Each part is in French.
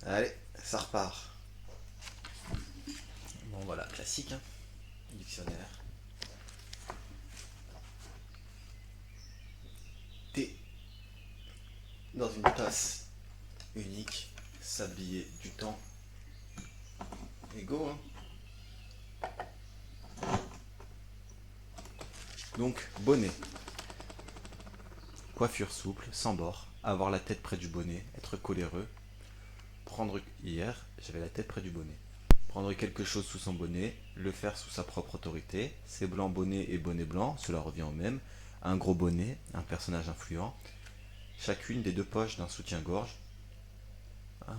Allez, ça repart. Bon voilà, classique, hein. Dictionnaire. Thé dans une tasse unique, sablier du temps. Et go, hein. Donc, bonnet. Coiffure souple, sans bord, avoir la tête près du bonnet, être coléreux. Prendre hier, j'avais la tête près du bonnet. Prendre quelque chose sous son bonnet, le faire sous sa propre autorité. C'est blanc bonnet et bonnet blanc, cela revient au même. Un gros bonnet, un personnage influent. Chacune des deux poches d'un soutien-gorge. Ah,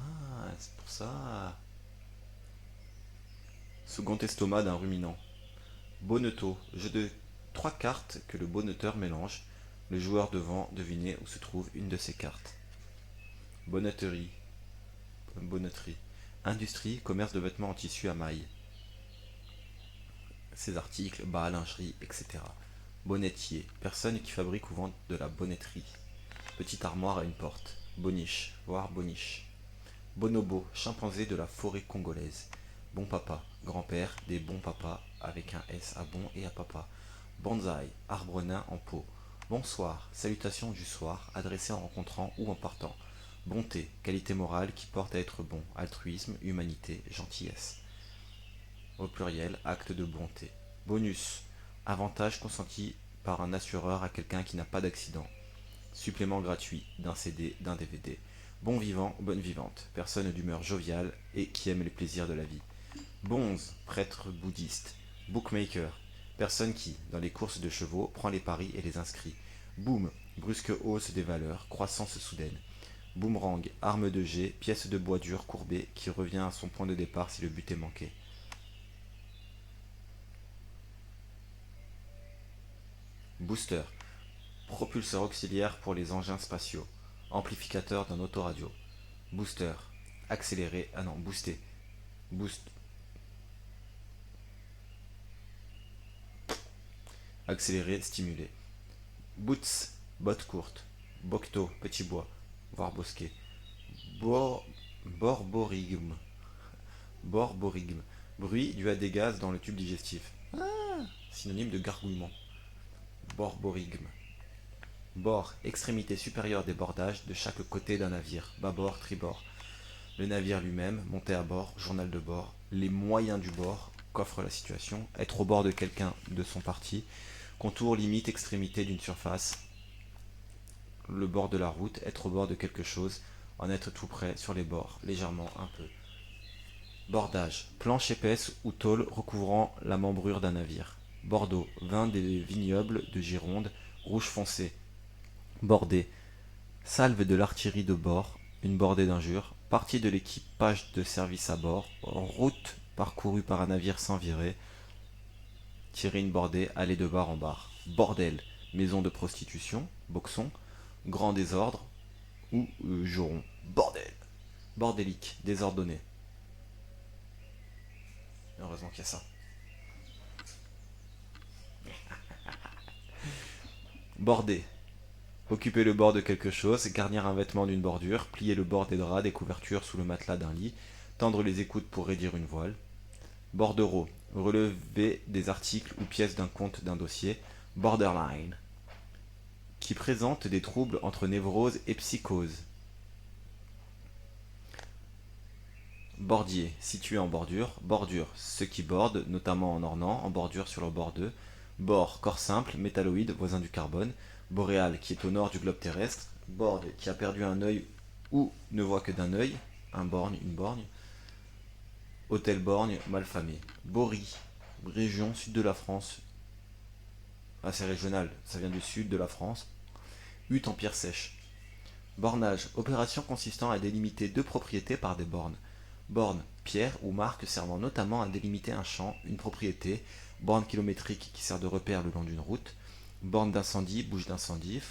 c'est pour ça. Second estomac d'un ruminant. Bonneteau, jeu de trois cartes que le bonnetteur mélange. Le joueur devant deviner où se trouve une de ces cartes. Bonnetterie, bonnetterie. Industrie, commerce de vêtements en tissu à mailles. Ses articles, bas, lingerie, etc. Bonnetier, personne qui fabrique ou vend de la bonnetterie. Petite armoire à une porte. Boniche, voire boniche. Bonobo, chimpanzé de la forêt congolaise. Bon papa, grand-père des bons papas avec un S à bon et à papa. Bonsaï, arbre nain en pot. Bonsoir, salutations du soir, adressée en rencontrant ou en partant. Bonté, qualité morale qui porte à être bon, altruisme, humanité, gentillesse. Au pluriel, acte de bonté. Bonus, avantage consenti par un assureur à quelqu'un qui n'a pas d'accident. Supplément gratuit d'un CD, d'un DVD. Bon vivant, bonne vivante, personne d'humeur joviale et qui aime les plaisirs de la vie. Bonze, prêtre bouddhiste. Bookmaker, personne qui, dans les courses de chevaux, prend les paris et les inscrit. Boom, brusque hausse des valeurs, croissance soudaine. Boomerang, arme de jet, pièce de bois dur courbée qui revient à son point de départ si le but est manqué. Booster, propulseur auxiliaire pour les engins spatiaux. Amplificateur d'un autoradio. Booster, accéléré, ah non, booster. Boost, accéléré, stimulé. Boots, bottes courtes. Bocto, petit bois, voire bosquet. Bor, borborigme, borborigme, bruit dû à des gaz dans le tube digestif. Synonyme de gargouillement. Borborigme. Bord, extrémité supérieure des bordages de chaque côté d'un navire, bâbord, tribord. Le navire lui-même, monter à bord, journal de bord, les moyens du bord, qu'offre la situation, être au bord de quelqu'un de son parti, contour, limite, extrémité d'une surface, le bord de la route, être au bord de quelque chose, en être tout près, sur les bords, légèrement, un peu. Bordage, planche épaisse ou tôle recouvrant la membrure d'un navire. Bordeaux, vin des vignobles de Gironde, rouge foncé. Bordée, salve de l'artillerie de bord, une bordée d'injures, partie de l'équipage de service à bord, route parcourue par un navire sans virer, tirer une bordée, aller de bar en bar. Bordel, maison de prostitution, boxon, grand désordre ou juron. Bordel, bordélique, désordonné. Heureusement qu'il y a ça. Border, occuper le bord de quelque chose, garnir un vêtement d'une bordure, plier le bord des draps, des couvertures sous le matelas d'un lit, tendre les écoutes pour raidir une voile. Bordereau, relever des articles ou pièces d'un compte d'un dossier. Borderline, qui présente des troubles entre névrose et psychose. Bordier, situé en bordure. Bordure, ceux qui bordent, notamment en ornant, en bordure sur le bord d'eux. Bord, corps simple, métalloïde, voisin du carbone. Boréal, qui est au nord du globe terrestre. Borde, qui a perdu un œil ou ne voit que d'un œil. Un borgne, une borgne. Hôtel Borgne, malfamé. Bory, région sud de la France. Ah, c'est régional, ça vient du sud de la France. Hutte en pierre sèche. Bornage, opération consistant à délimiter deux propriétés par des bornes. Borne, pierre ou marque servant notamment à délimiter un champ, une propriété. Borne kilométrique qui sert de repère le long d'une route. Borne d'incendie, bouche d'incendie,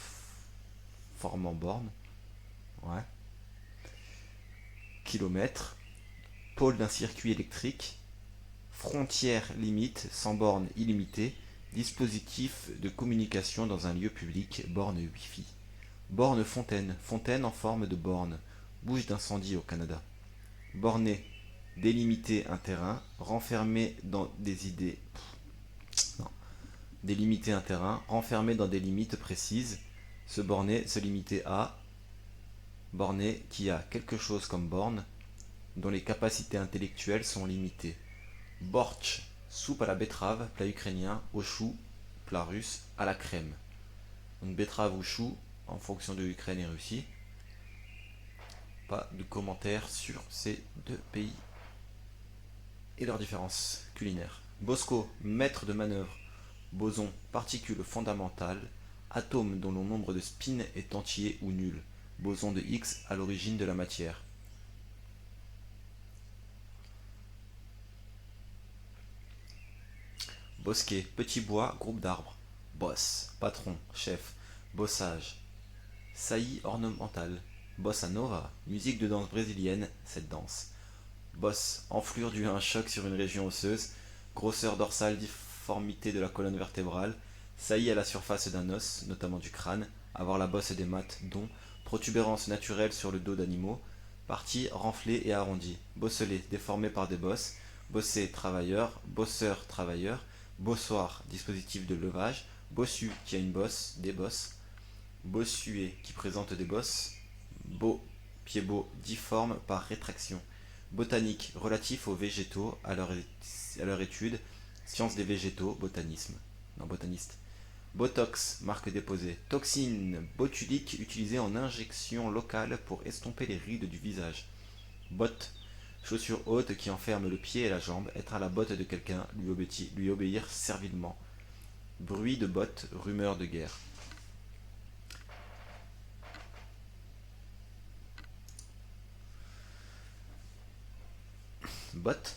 formant borne. Ouais. Kilomètre. Pôle d'un circuit électrique. Frontière limite, sans borne illimitée. Dispositif de communication dans un lieu public, borne Wi-Fi. Borne fontaine, fontaine en forme de borne. Bouche d'incendie au Canada. borner, délimiter un terrain, renfermer dans des idées, non, délimiter un terrain, renfermer dans des limites précises, se borner, se limiter à, borner qui a quelque chose comme borne, dont les capacités intellectuelles sont limitées. Bortch, soupe à la betterave, plat ukrainien, au chou, plat russe, à la crème. Donc betterave ou chou, en fonction de l'Ukraine et Russie. Pas de commentaires sur ces deux pays et leurs différences culinaires. Bosco, maître de manœuvre. Boson, particule fondamentale. Atome dont le nombre de spin est entier ou nul. Boson de Higgs à l'origine de la matière. Bosquet, petit bois, groupe d'arbres. Boss, patron, chef. Bossage, saillie ornementale. Bossa nova, musique de danse brésilienne, cette danse. Bosse, enflure due à un choc sur une région osseuse. Grosseur dorsale, difformité de la colonne vertébrale. Saillie à la surface d'un os, notamment du crâne. Avoir la bosse des maths, dont protubérance naturelle sur le dos d'animaux. Partie renflée et arrondie. Bosselé, déformé par des bosses. Bossé, travailleur. Bosseur, travailleur. Bossoir, dispositif de levage. Bossu, qui a une bosse, des bosses. Bossuet, qui présente des bosses. Beau, pied beau, difforme par rétraction. Botanique, relatif aux végétaux, à leur étude. Science des végétaux, botanisme. Non, botaniste. Botox, marque déposée. Toxine, botulique utilisée en injection locale pour estomper les rides du visage. Botte, chaussure haute qui enferme le pied et la jambe. Être à la botte de quelqu'un, lui obéir servilement. Bruit de botte, rumeur de guerre. Botte,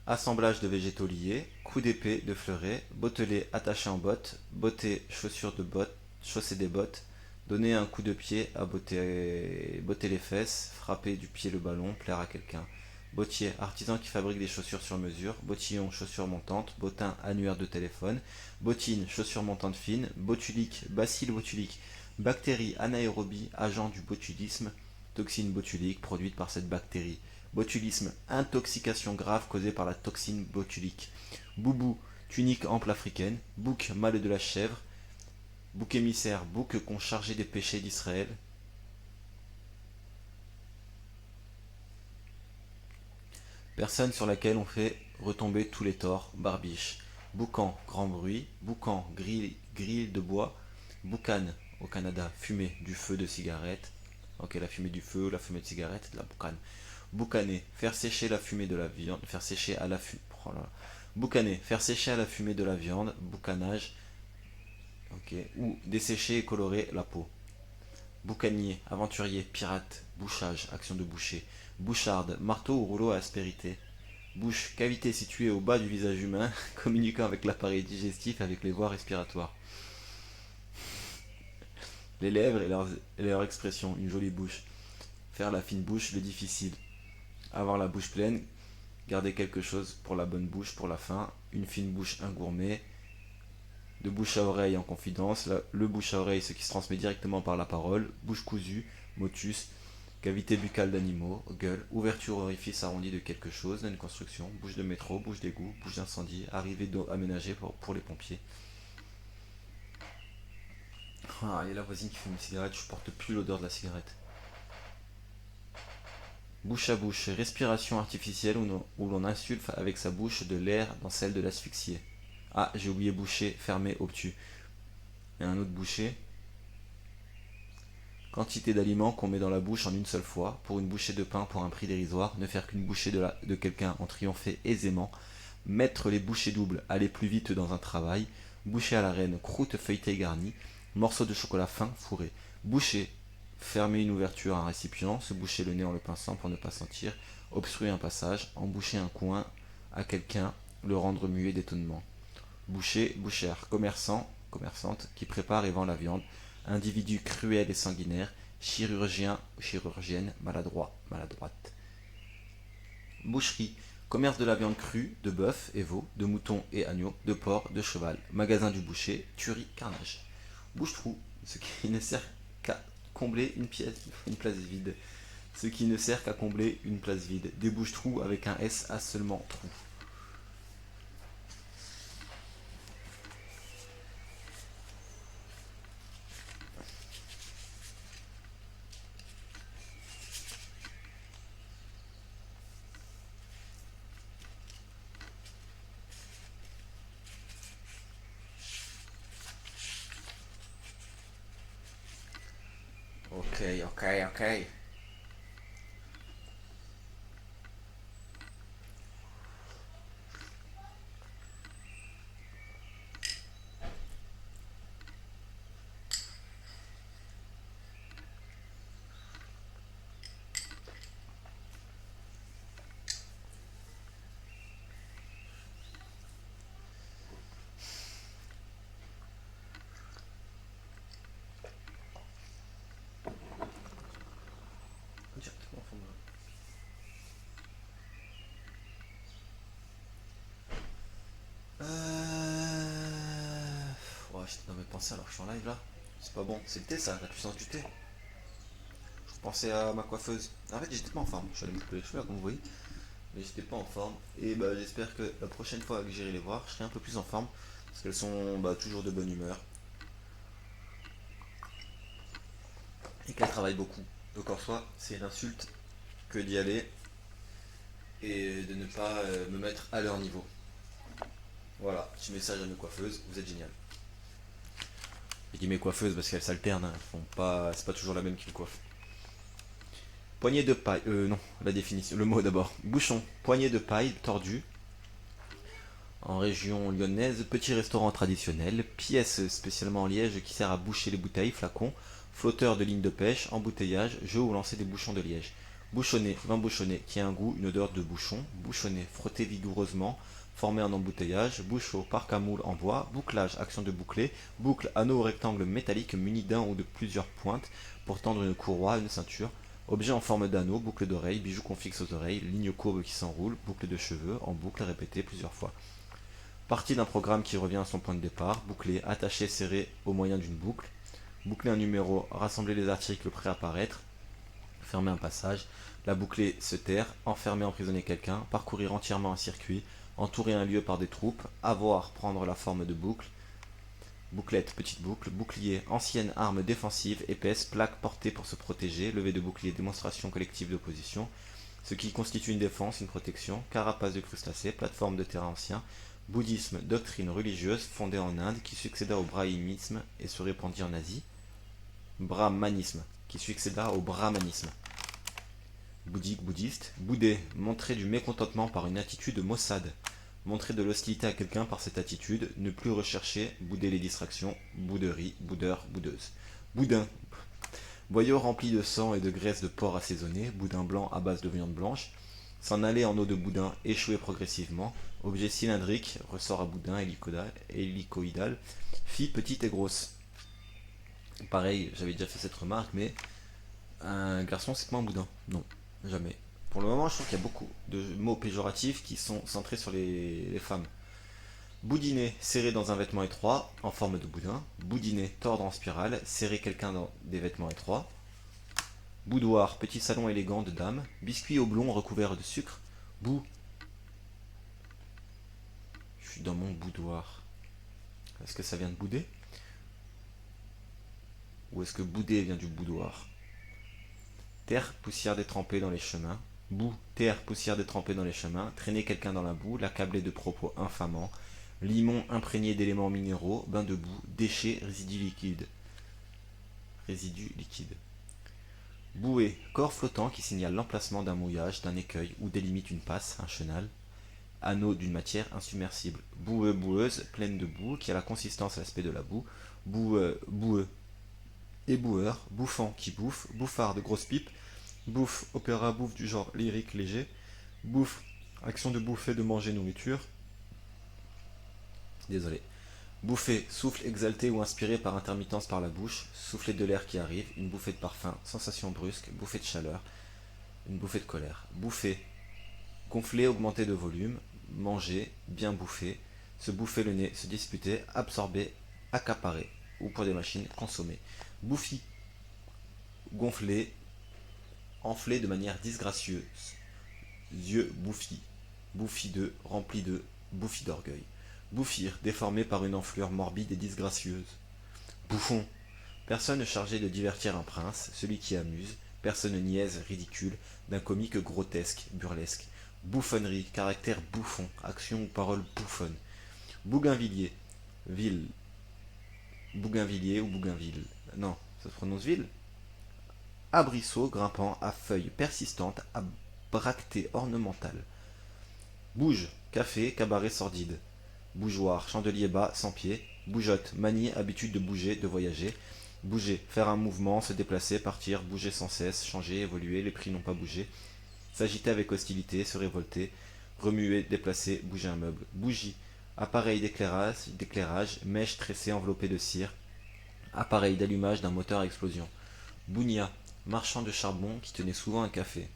assemblage de végétaux liés, coup d'épée, de fleuret, bottelet attaché en botte, botter, chaussure de botte, chausser des bottes, donner un coup de pied à botter les fesses, frapper du pied le ballon, plaire à quelqu'un. Bottier, artisan qui fabrique des chaussures sur mesure, bottillon, chaussure montante, bottin, annuaire de téléphone, bottine, chaussure montante fine, botulique, bacille botulique, bactérie anaérobie, agent du botulisme, toxine botulique produite par cette bactérie. Botulisme, intoxication grave causée par la toxine botulique. Boubou, tunique ample africaine. Bouc, mâle de la chèvre. Bouc émissaire, bouc qu'ont chargé des péchés d'Israël. Personne sur laquelle on fait retomber tous les torts. Barbiche. Boucan, grand bruit. Boucan, grille de bois. Boucane, au Canada, fumée du feu de cigarette. Ok, la fumée du feu, la fumée de cigarette, de la boucane. Boucaner, faire sécher la fumée de la viande, faire sécher à la fumée. Oh boucaner, faire sécher à la fumée de la viande, boucanage, ok, ou dessécher et colorer la peau. Boucanier, aventurier, pirate, bouchage, action de boucher. Boucharde, marteau ou rouleau à aspérité. Bouche, cavité située au bas du visage humain, communiquant avec l'appareil digestif et avec les voies respiratoires. Les lèvres et leur expression, une jolie bouche. Faire la fine bouche, le difficile. Avoir la bouche pleine, garder quelque chose pour la bonne bouche, pour la fin. Une fine bouche, un gourmet. De bouche à oreille en confidence. Le bouche à oreille, ce qui se transmet directement par la parole. Bouche cousue, motus. Cavité buccale d'animaux, gueule. Ouverture orifice arrondi de quelque chose, d'une construction. Bouche de métro, bouche d'égout, bouche d'incendie. Arrivée d'eau aménagée pour les pompiers. Ah, il y a la voisine qui fume une cigarette, je supporte plus l'odeur de la cigarette. Bouche à bouche, respiration artificielle où l'on insuffle avec sa bouche de l'air dans celle de l'asphyxié. Ah, j'ai oublié boucher, fermé, obtus. Et un autre boucher. Quantité d'aliments qu'on met dans la bouche en une seule fois. Pour une bouchée de pain pour un prix dérisoire. Ne faire qu'une bouchée de quelqu'un en triompher aisément. Mettre les bouchées doubles, aller plus vite dans un travail. Boucher à la reine, croûte feuilletée garnie. Morceau de chocolat fin, fourré. Boucher, fermer une ouverture à un récipient, se boucher le nez en le pinçant pour ne pas sentir, obstruer un passage, emboucher un coin à quelqu'un, le rendre muet d'étonnement. Boucher, bouchère, commerçant, commerçante, qui prépare et vend la viande, individu cruel et sanguinaire, chirurgien ou chirurgienne, maladroit, maladroite. Boucherie, commerce de la viande crue, de bœuf et veau, de mouton et agneau, de porc, de cheval, magasin du boucher, tuerie, carnage. Bouche-trou, ce qui ne sert qu'à combler une place vide. ce qui ne sert qu'à combler une place vide. Débouche-trou avec un S à seulement trou. Ok, ok, ok. Directement en forme. Ouais, j'étais dans mes pensées alors que je suis en live là. C'est pas bon. C'est le thé ça, la puissance du thé. Je pensais à ma coiffeuse. En fait, j'étais pas en forme. Je suis allé me couper les cheveux là, comme vous voyez. Mais j'étais pas en forme. Et bah, j'espère que la prochaine fois que j'irai les voir, je serai un peu plus en forme. Parce qu'elles sont toujours de bonne humeur. Et qu'elles travaillent beaucoup. Donc en soi, c'est une insulte que d'y aller et de ne pas me mettre à leur niveau. Voilà, petit message à mes coiffeuses, vous êtes génial. Je dis mes coiffeuses parce qu'elles s'alternent, hein. Elles font pas, c'est pas toujours la même qui me coiffe. Poignée de paille, non, la définition, le mot d'abord. Bouchon, poignée de paille tordue. En région lyonnaise, petit restaurant traditionnel, pièce spécialement en liège qui sert à boucher les bouteilles, flacons, flotteur de ligne de pêche, embouteillage, jeu où lancer des bouchons de liège. Bouchonné, vin bouchonné, qui a un goût, une odeur de bouchon. Bouchonné, frotter vigoureusement, formé en embouteillage. Bouchot, parc à moule en bois. Bouclage, action de boucler. Boucle, anneau ou rectangle métallique muni d'un ou de plusieurs pointes pour tendre une courroie, une ceinture. Objet en forme d'anneau, boucle d'oreille, bijou qu'on fixe aux oreilles, ligne courbe qui s'enroule, boucle de cheveux, en boucle répétée plusieurs fois. Partie d'un programme qui revient à son point de départ, boucler, attacher, serrer au moyen d'une boucle, boucler un numéro, rassembler les articles prêts à apparaître, fermer un passage, la boucler, se taire, enfermer, emprisonner quelqu'un, parcourir entièrement un circuit, entourer un lieu par des troupes, avoir, prendre la forme de boucle, bouclette, petite boucle, bouclier, ancienne arme défensive, épaisse, plaque portée pour se protéger, levée de bouclier, démonstration collective d'opposition, ce qui constitue une défense, une protection, carapace de crustacé, plateforme de terrain ancien, bouddhisme, doctrine religieuse fondée en Inde qui succéda au brahminisme et se répandit en Asie, brahmanisme qui succéda au brahmanisme, bouddhique, bouddhiste, bouder, montrer du mécontentement par une attitude maussade, montrer de l'hostilité à quelqu'un par cette attitude, ne plus rechercher, bouder les distractions, bouderie, boudeur, boudeuse, boudin, boyau rempli de sang et de graisse de porc assaisonné, boudin blanc à base de viande blanche, s'en aller en eau de boudin, échouer progressivement, objet cylindrique, ressort à boudin, hélicoïdal, fille petite et grosse. Pareil, j'avais déjà fait cette remarque, mais un garçon c'est pas un boudin. Non, jamais. Pour le moment, je trouve qu'il y a beaucoup de mots péjoratifs qui sont centrés sur les femmes. Boudiner, serrer dans un vêtement étroit, en forme de boudin. Boudiner, tordre en spirale, serrer quelqu'un dans des vêtements étroits. Boudoir, petit salon élégant de dame. Biscuit oblong recouvert de sucre. Bou. Je suis dans mon boudoir. Est-ce que ça vient de bouder? Ou est-ce que bouder vient du boudoir? Terre, poussière détrempée dans les chemins. Boue, terre, poussière détrempée dans les chemins. Traîner quelqu'un dans la boue, l'accabler de propos infamants. Limon imprégné d'éléments minéraux, bain de boue, déchets, résidus liquides. Résidus liquides. Bouée, corps flottant qui signale l'emplacement d'un mouillage, d'un écueil ou délimite une passe, un chenal. Anneau d'une matière insubmersible. Boueux, boueuse, pleine de boue, qui a la consistance et l'aspect de la boue. Boueux, éboueur, bouffant qui bouffe, bouffard de grosse pipe, bouffe, opéra bouffe du genre lyrique léger, bouffe, action de bouffer, de manger nourriture, désolé, bouffer, souffle exalté ou inspiré par intermittence par la bouche, souffler de l'air qui arrive, une bouffée de parfum, sensation brusque, bouffée de chaleur, une bouffée de colère, bouffer, gonfler, augmenter de volume, manger, bien bouffer, se bouffer le nez, se disputer, absorber, accaparer, ou pour des machines, consommer, bouffi, gonfler, enflé de manière disgracieuse. Yeux bouffis, bouffis de, remplis de, bouffis d'orgueil. Bouffir, déformé par une enflure morbide et disgracieuse. Bouffon, personne chargée de divertir un prince, celui qui amuse, personne niaise, ridicule, d'un comique grotesque, burlesque. Bouffonnerie, caractère bouffon, action ou parole bouffonne. Bougainvillier, ville, Bougainvillier ou Bougainville. Non, ça se prononce ville. Arbrisseau grimpant à feuilles persistantes à bractées ornementales. Bouge, café, cabaret sordide. Bougeoir, chandelier bas, sans pied. Bougeotte, manie, habitude de bouger, de voyager. Bouger, faire un mouvement, se déplacer, partir, bouger sans cesse, changer, évoluer, les prix n'ont pas bougé. S'agiter avec hostilité, se révolter, remuer, déplacer, bouger un meuble. Bougie, appareil d'éclairage, mèche tressée enveloppée de cire. Appareil d'allumage d'un moteur à explosion. Bougna, marchand de charbon qui tenait souvent un café.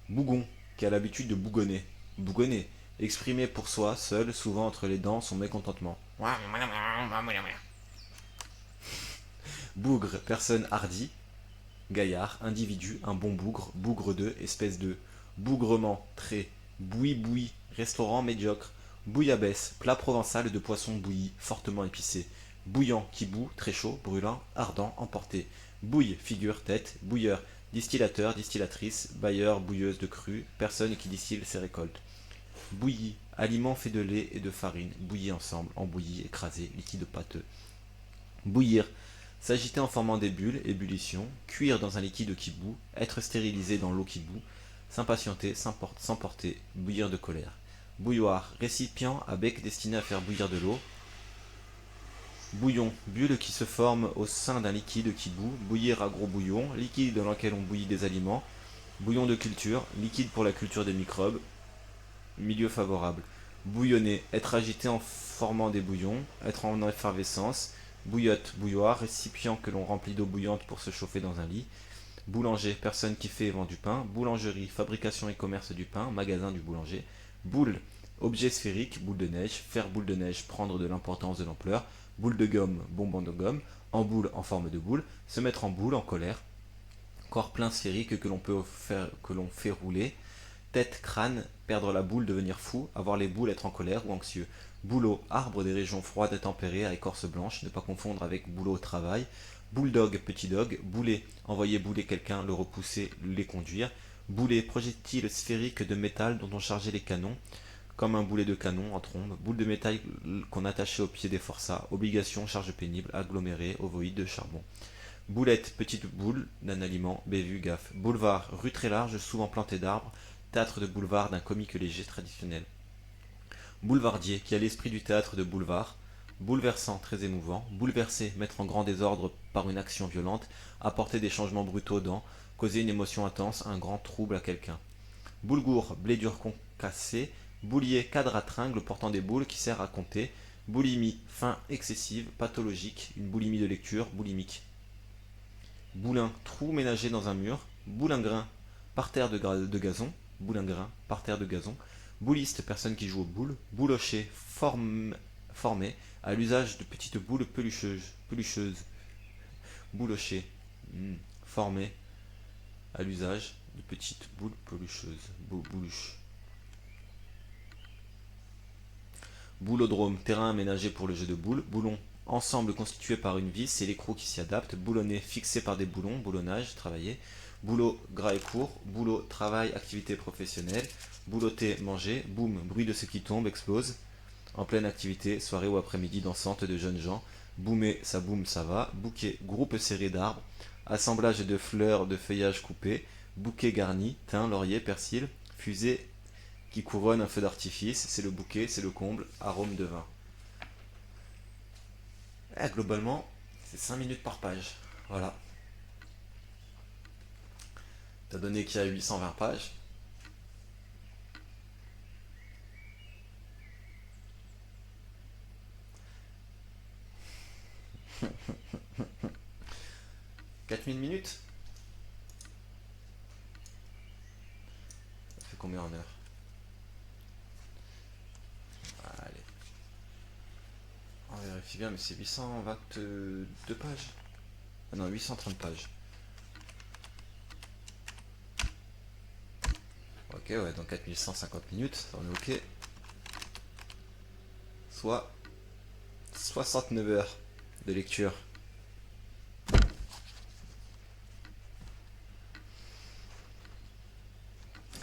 Bougon, qui a l'habitude de bougonner. Bougonner, exprimer pour soi, seul, souvent entre les dents, son mécontentement. Bougre, personne hardie. Gaillard, individu, un bon bougre, bougre de, espèce de. Bougrement, trait. Boui-boui, restaurant médiocre. Bouillabaisse, plat provençal de poisson bouilli, fortement épicé. Bouillant, qui bout, très chaud, brûlant, ardent, emporté. Bouille, figure, tête. Bouilleur, distillateur, distillatrice, bailleur, bouilleuse de cru, personne qui distille ses récoltes. Bouilli, aliment fait de lait et de farine, bouilli ensemble, embouilli, écrasé, liquide pâteux. Bouillir, s'agiter en formant des bulles, ébullition, cuire dans un liquide qui bout, être stérilisé dans l'eau qui bout, s'impatienter, s'emporter, bouillir de colère. Bouilloire, récipient à bec destiné à faire bouillir de l'eau. Bouillon, bulle qui se forme au sein d'un liquide qui bout, bouillir à gros bouillon, liquide dans lequel on bouillit des aliments. Bouillon de culture, liquide pour la culture des microbes. Milieu favorable. Bouillonner, être agité en formant des bouillons, être en effervescence. Bouillotte, bouilloire, récipient que l'on remplit d'eau bouillante pour se chauffer dans un lit. Boulanger, personne qui fait et vend du pain. Boulangerie, fabrication et commerce du pain, magasin du boulanger. Boule, objet sphérique, boule de neige. Faire boule de neige, prendre de l'importance, de l'ampleur. Boule de gomme, bonbon de gomme. En boule, en forme de boule. Se mettre en boule, en colère. Corps plein sphérique que l'on fait rouler. Tête, crâne, perdre la boule, devenir fou, avoir les boules, être en colère ou anxieux. Bouleau, arbre des régions froides et tempérées à écorce blanche, ne pas confondre avec boulot, travail. Bulldog, petit dog. Boulet, envoyer bouler quelqu'un, le repousser, les conduire. Boulet, projectile sphérique de métal dont on chargeait les canons, comme un boulet de canon en trombe. Boule de métal qu'on attachait au pied des forçats. Obligation, charge pénible, aggloméré, ovoïde de charbon. Boulette, petite boule d'un aliment, bévue, gaffe. Boulevard, rue très large, souvent plantée d'arbres. Théâtre de boulevard d'un comique léger traditionnel. Boulevardier, qui a l'esprit du théâtre de boulevard. Bouleversant, très émouvant. Bouleverser, mettre en grand désordre par une action violente. Apporter des changements brutaux dans. Causer une émotion intense, un grand trouble à quelqu'un. Boulgour, blé dur concassé. Boulier, cadre à tringle portant des boules qui sert à compter. Boulimie, faim excessive, pathologique. Une boulimie de lecture, boulimique. Boulin, trou ménagé dans un mur. Boulingrin, parterre de gazon. Boulingrin, parterre de gazon. Bouliste, personne qui joue aux boules. Boulocher, formé à l'usage de petites boules pelucheuses. Boulocher, formé à l'usage de petites boules pelucheuses. Bouluche. Boulodrome, terrain aménagé pour le jeu de boules. Boulon, ensemble constitué par une vis et l'écrou qui s'y adapte. Boulonné, fixé par des boulons. Boulonnage, travailler. Boulot, gras et court. Boulot, travail, activité professionnelle. Boulotter, manger. Boum, bruit de ce qui tombe, explose. En pleine activité, soirée ou après-midi dansante de jeunes gens. Boumer, ça boum, ça va. Bouquet, groupe serré d'arbres. Assemblage de fleurs, de feuillages coupés. Bouquet garni, thym, laurier, persil. Fusée qui couronne un feu d'artifice. C'est le bouquet, c'est le comble. Arôme de vin. Globalement, c'est 5 minutes par page. Voilà. T'as donné qu'il y a 820 pages. « 4000 minutes. Ça fait combien en heure? Allez. On vérifie bien, mais c'est 822 pages. Ah non, 830 pages. Ok, ouais, dans 4150 minutes, on est ok. Soit 69 heures de lecture.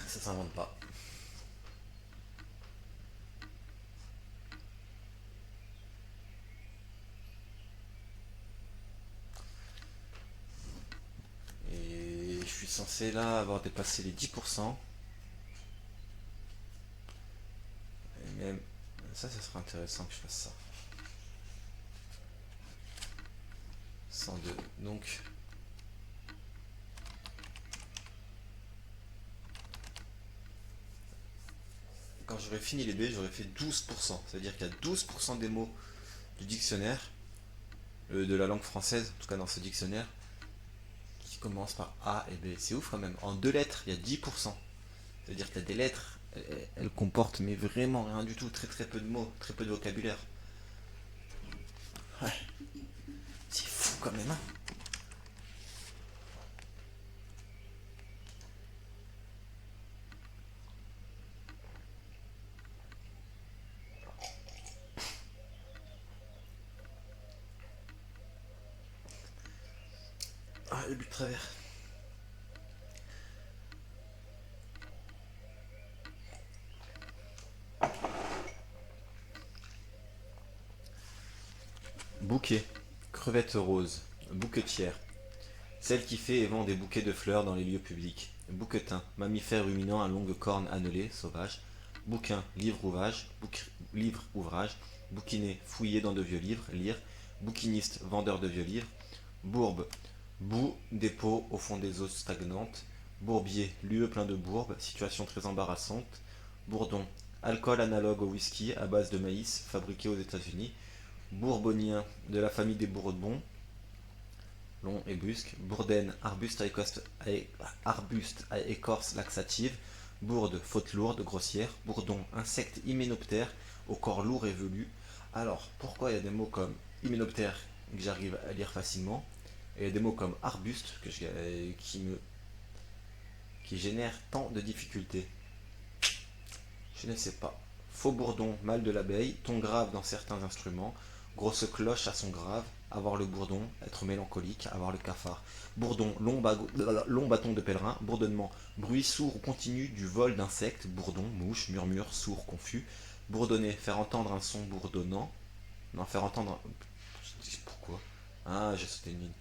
Ça s'invente pas. Et je suis censé là avoir dépassé les 10%. Et même ça serait intéressant que je fasse ça. 102. Donc, quand j'aurai fini les B, j'aurai fait 12%. C'est-à-dire qu'il y a 12% des mots du dictionnaire, de la langue française, en tout cas dans ce dictionnaire, qui commencent par A et B. C'est ouf quand même. En deux lettres, il y a 10%. C'est-à-dire qu'il y a des lettres, elles comportent mais vraiment rien du tout, très très peu de mots, très peu de vocabulaire. Ouais, c'est fou quand même, hein. Ah, le but de travers. Bouquet, crevette rose, bouquetière, celle qui fait et vend des bouquets de fleurs dans les lieux publics. Bouquetin, mammifère ruminant à longue corne annelée, sauvage. Bouquin, livre, ouvrage. Bouquiner, fouiller dans de vieux livres, lire. Bouquiniste, vendeur de vieux livres. Bourbe, boue, dépôt au fond des eaux stagnantes. Bourbier, lieu plein de bourbes, situation très embarrassante. Bourdon, alcool analogue au whisky à base de maïs fabriqué aux États-Unis. Bourbonien, de la famille des bourbons, long et brusque. Bourdaine, arbuste à écorce laxative. Bourde, faute lourde, grossière. Bourdon, insecte hyménoptère au corps lourd et velu. Alors, pourquoi il y a des mots comme hyménoptère que j'arrive à lire facilement et il y a des mots comme arbuste qui génèrent tant de difficultés? Je ne sais pas. Faux bourdon, mal de l'abeille, ton grave dans certains instruments, grosse cloche à son grave, avoir le bourdon, être mélancolique, avoir le cafard. Bourdon, long bâton de pèlerin, bourdonnement, bruit sourd ou continu du vol d'insectes, bourdon, mouche, murmure, sourd, confus. Bourdonner, faire entendre un son bourdonnant. Non, faire entendre. Pourquoi? Ah, j'ai sauté une ligne.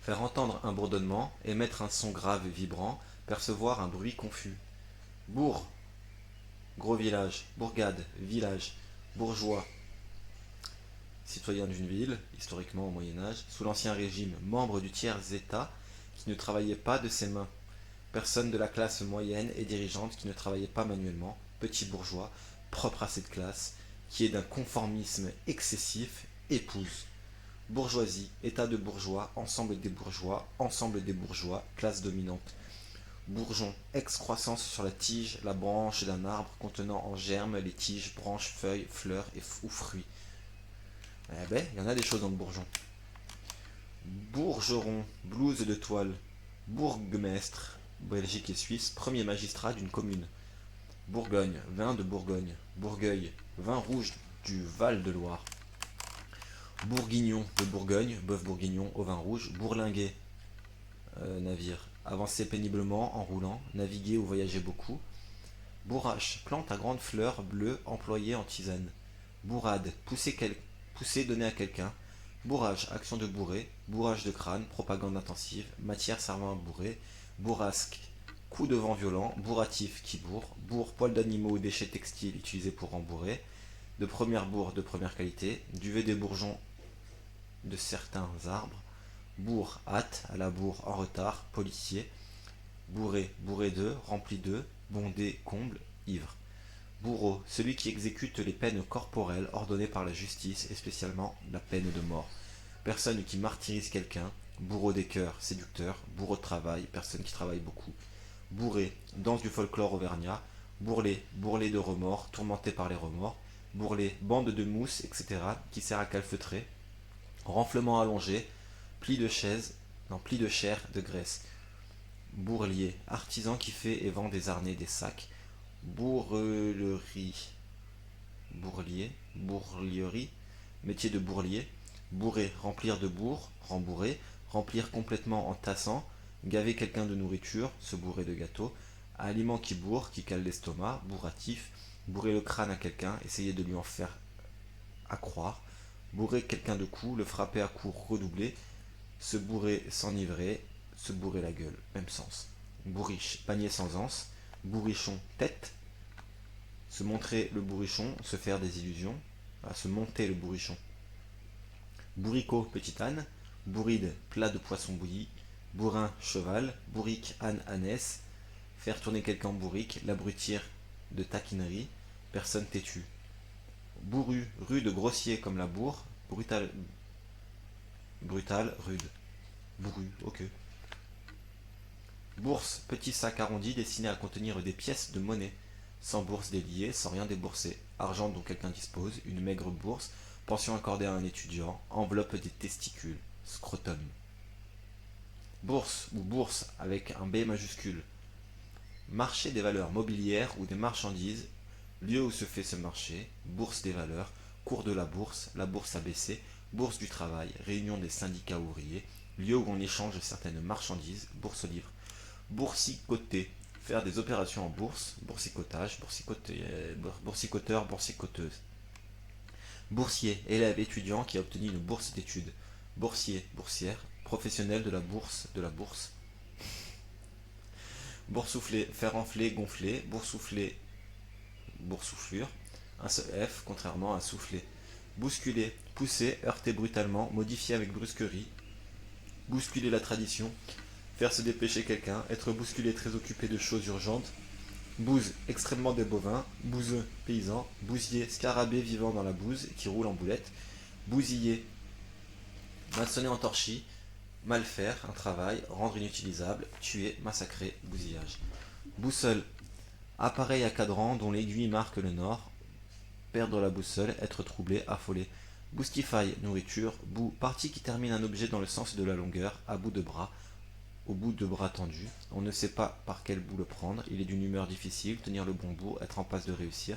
Faire entendre un bourdonnement, émettre un son grave et vibrant, percevoir un bruit confus. Bourg, gros village, bourgade, village, bourgeois, citoyen d'une ville, historiquement au Moyen-Âge, sous l'Ancien Régime, membre du tiers-État qui ne travaillait pas de ses mains, personne de la classe moyenne et dirigeante qui ne travaillait pas manuellement, petit bourgeois, propre à cette classe, qui est d'un conformisme excessif, épouse. Bourgeoisie, état de bourgeois, ensemble des bourgeois, classe dominante. Bourgeon, excroissance sur la tige, la branche d'un arbre contenant en germe les tiges, branches, feuilles, fleurs ou fruits. Eh ben, il y en a des choses dans le bourgeon. Bourgeron, blouse de toile. Bourgmestre, Belgique et Suisse, premier magistrat d'une commune. Bourgogne, vin de Bourgogne. Bourgueil, vin rouge du Val-de-Loire. Bourguignon de Bourgogne, bœuf bourguignon au vin rouge. Bourlinguer, navire. Avancer péniblement en roulant, naviguer ou voyager beaucoup. Bourrache, plante à grandes fleurs bleues employée en tisane. Bourrade, pousser donner à quelqu'un. Bourrage, action de bourrer. Bourrage de crâne, propagande intensive. Matière servant à bourrer. Bourrasque, coup de vent violent. Bourratif, qui bourre. Bourre, poils d'animaux ou déchets textiles utilisés pour rembourrer. De première bourre de première qualité. Duvet des bourgeons de certains arbres. Bourre, hâte, à la bourre, en retard. Policier. Bourré, bourré de, rempli de. Bondé, comble, ivre. Bourreau, celui qui exécute les peines corporelles ordonnées par la justice et spécialement la peine de mort. Personne qui martyrise quelqu'un. Bourreau des cœurs, séducteur. Bourreau de travail, personne qui travaille beaucoup. Bourré, danse du folklore auvergnat. Bourrelet, bourrelet de remords, tourmenté par les remords. Bourrelet, bande de mousse, etc. qui sert à calfeutrer. Renflement allongé, pli de chaise, non, pli de chair, de graisse. Bourlier, artisan qui fait et vend des harnais, des sacs. Bourrelerie, bourlierie, métier de bourlier. Bourrer, remplir de bourre, rembourrer, remplir complètement en tassant, gaver quelqu'un de nourriture, se bourrer de gâteau. Aliment qui bourre, qui cale l'estomac, bourratif. Bourrer le crâne à quelqu'un, essayer de lui en faire accroire. Bourrer quelqu'un de coups, le frapper à coups redoublés. Se bourrer, s'enivrer, se bourrer la gueule, même sens. Bourriche, panier sans anse. Bourrichon, tête. Se montrer le bourrichon, se faire des illusions. Se monter le bourrichon. Bourricot, petit âne. Bourride, plat de poisson bouilli. Bourrin, cheval. Bourrique, âne, ânesse. Faire tourner quelqu'un en bourrique, l'abrutir de taquinerie. Personne têtue. Bourru, rude, grossier comme la bourre. Brutal, brutal, rude. Bourru, ok. Bourse, petit sac arrondi destiné à contenir des pièces de monnaie. Sans bourse déliée, sans rien débourser. Argent dont quelqu'un dispose, une maigre bourse. Pension accordée à un étudiant. Enveloppe des testicules. Scrotum. Bourse ou bourse avec un B majuscule. Marché des valeurs mobilières ou des marchandises. Lieu où se fait ce marché. Bourse des valeurs. Cours de la bourse a baissé. Bourse du travail. Réunion des syndicats ouvriers. Lieu où on échange certaines marchandises. Bourse aux livres. Boursicoter, faire des opérations en bourse, boursicotage, boursicoteur, boursicoteuse. Boursier, élève étudiant qui a obtenu une bourse d'études. Boursier, boursière, professionnel de la bourse. Boursoufler, faire enfler, gonfler, boursoufler, boursouflure. Un seul F, contrairement à souffler. Bousculer, pousser, heurter brutalement, modifier avec brusquerie. Bousculer la tradition, faire se dépêcher quelqu'un, être bousculé très occupé de choses urgentes. Bouse, extrêmement des bovins. Bouseux, paysan. Bousier, scarabée vivant dans la bouse qui roule en boulette. Bousiller, maçonner en torchis. Mal faire, un travail. Rendre inutilisable. Tuer, massacrer, bousillage. Boussole, appareil à cadran dont l'aiguille marque le nord. Perdre la boussole, être troublé, affolé. Boustify, nourriture. Bout, partie qui termine un objet dans le sens de la longueur, à bout de bras. Au bout de bras tendu, on ne sait pas par quel bout le prendre, il est d'une humeur difficile, tenir le bon bout, être en passe de réussir,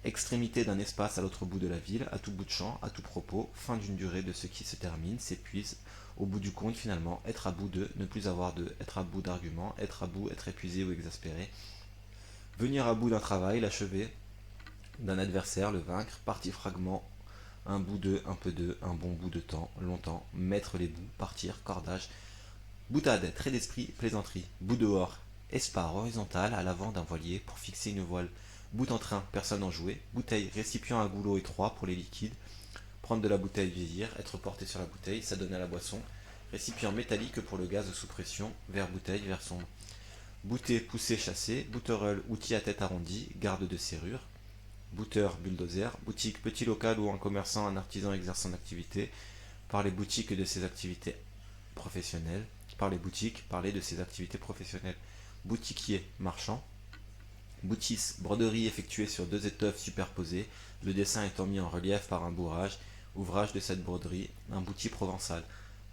extrémité d'un espace à l'autre bout de la ville, à tout bout de champ, à tout propos, fin d'une durée de ce qui se termine, s'épuise, au bout du compte finalement, être à bout de, ne plus avoir de, être à bout d'arguments, être à bout, être épuisé ou exaspéré, venir à bout d'un travail, l'achever, d'un adversaire, le vaincre, partie fragment, un bout de, un peu de, un bon bout de temps, longtemps, mettre les bouts, partir, cordage. Boutade, trait d'esprit, plaisanterie. Bout dehors, espar horizontal à l'avant d'un voilier pour fixer une voile. Bout en train, personne en jouet. Bouteille, récipient à goulot étroit pour les liquides. Prendre de la bouteille, vieillir, être porté sur la bouteille, s'adonner à la boisson. Récipient métallique pour le gaz sous pression, verre bouteille, verre sombre. Bouter, pousser, chasser. Boutereul, outil à tête arrondie, garde de serrure. Bouteur, bulldozer. Boutique, petit local où un commerçant, un artisan exerce son activité. Parler boutique de ses activités professionnelles. Parler boutique, parler de ses activités professionnelles. Boutiquier, marchand. Boutisse, broderie effectuée sur deux étoffes superposées, le dessin étant mis en relief par un bourrage, ouvrage de cette broderie, un boutis provençal.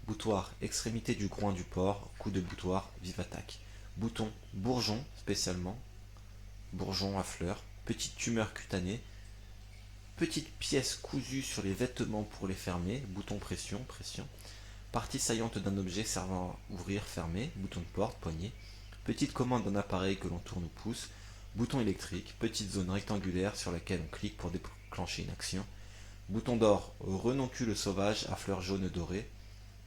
Boutoir, extrémité du groin du porc, coup de boutoir, vive attaque. Bouton, bourgeon, spécialement, bourgeon à fleurs, petite tumeur cutanée, petite pièce cousue sur les vêtements pour les fermer, bouton pression, pression. Partie saillante d'un objet servant à ouvrir, fermer, bouton de porte, poignée. Petite commande d'un appareil que l'on tourne ou pousse. Bouton électrique, petite zone rectangulaire sur laquelle on clique pour déclencher une action. Bouton d'or, renoncule sauvage à fleurs jaunes dorées.